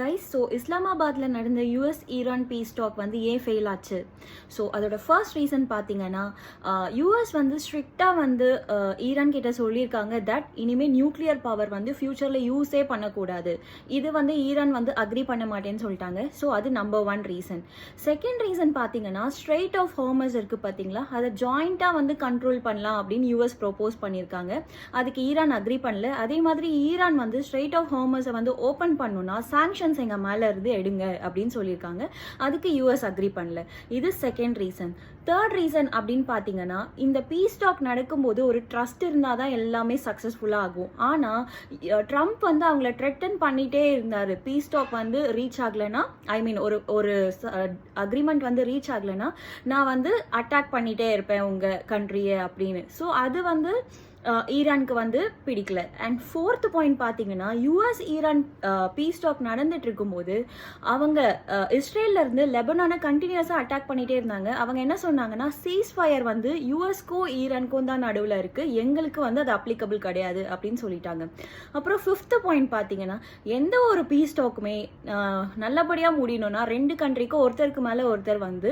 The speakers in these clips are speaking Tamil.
கைஸ், ஸோ இஸ்லாமாபாத்தில் நடந்த யூஎஸ் ஈரான் பீஸ் டாக் வந்து ஏன் ஃபெயில் ஆச்சு? ஸோ அதோட ஃபர்ஸ்ட் ரீசன் பார்த்தீங்கன்னா, யூஎஸ் வந்து ஸ்ட்ரிக்டாக வந்து ஈரான் கிட்ட சொல்லியிருக்காங்க தட் இனிமேல் நியூக்ளியர் பவர் வந்து ஃபியூச்சரில் யூஸே பண்ணக்கூடாது. இது வந்து ஈரான் வந்து அக்ரி பண்ண மாட்டேன்னு சொல்லிட்டாங்க. ஸோ அது நம்பர் 1 ரீசன். செகண்ட் ரீசன் பார்த்தீங்கன்னா, ஸ்ட்ரெய்ட் ஆஃப் ஹார்மஸ் இருக்குது பார்த்தீங்களா, அதை ஜாயிண்ட்டாக வந்து கண்ட்ரோல் பண்ணலாம் அப்படின்னு யூஎஸ் ப்ரொப்போஸ் பண்ணியிருக்காங்க. அதுக்கு ஈரான் அக்ரி பண்ணல. அதே மாதிரி ஈரான் வந்து ஸ்ட்ரெய்ட் ஆஃப் ஹார்மஸை வந்து ஓப்பன் பண்ணுன்னா சாங்ஷன்ஸ் எங்கள் மேலே இருந்து எடுங்க அப்படின்னு சொல்லியிருக்காங்க. அதுக்கு யூஎஸ் அக்ரி பண்ணல. இது செகண்ட் ரீசன். தேர்ட் ரீசன் அப்படின்னு பார்த்தீங்கன்னா, இந்த பீஸ் டாக் நடக்கும்போது ஒரு ட்ரஸ்ட் இருந்தால் தான் எல்லாமே சக்ஸஸ்ஃபுல்லாக ஆகும். ஆனால் ட்ரம்ப் வந்து அவங்கள த்ரெட்டன் பண்ணிகிட்டே இருந்தார். பீஸ் டாக் வந்து ரீச் ஆகலைன்னா, ஒரு அக்ரிமெண்ட் வந்து ரீச் ஆகலைன்னா நான் வந்து அட்டாக் பண்ணிகிட்டே இருப்பேன் உங்கள் கண்ட்ரியை அப்படின்னு. ஸோ அது வந்து ஈரானுக்கு வந்து பிடிக்கல. அண்ட் ஃபோர்த் பாயிண்ட் பார்த்தீங்கன்னா, யூஎஸ் ஈரான் பீஸ் டாக் நடந்துட்டு இருக்கும்போது அவங்க இஸ்ரேல்ல இருந்து லெபனானை கண்டினியூஸாக அட்டாக் பண்ணிட்டே இருந்தாங்க. அவங்க என்ன சொன்னாங்கன்னா, சீஸ் ஃபயர் வந்து யூஎஸ்க்கும் ஈரானுக்கும் தான் நடுவில் இருக்கு, எங்களுக்கு வந்து அது அப்ளிகபிள் கிடையாது அப்படின்னு சொல்லிட்டாங்க. அப்புறம் ஃபிஃப்த் பாயிண்ட் பார்த்தீங்கன்னா, எந்த ஒரு பீஸ் டாக்குமே நல்லபடியாக முடியணும்னா 2 கண்ட்ரிக்கும் ஒருத்தருக்கு மேலே ஒருத்தர் வந்து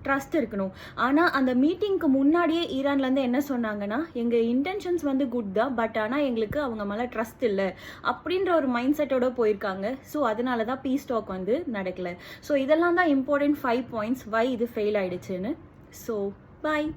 ட்ரஸ்ட் இருக்கணும். ஆனால் அந்த மீட்டிங்க்கு முன்னாடியே ஈரான்லேருந்து என்ன சொன்னாங்கன்னா, எங்கள் இன்டென்ஷன்ஸ் வந்து குட் தான், பட் ஆனால் எங்களுக்கு அவங்க மேலே ட்ரஸ்ட் இல்லை அப்படின்ற ஒரு மைண்ட் செட்டோட போயிருக்காங்க. ஸோ அதனால தான் பீஸ் டாக் வந்து நடக்கலை. ஸோ இதெல்லாம் தான் இம்பார்ட்டன்ட் 5 பாயிண்ட்ஸ் வை இது ஃபெயில் ஆயிடுச்சுன்னு. So bye.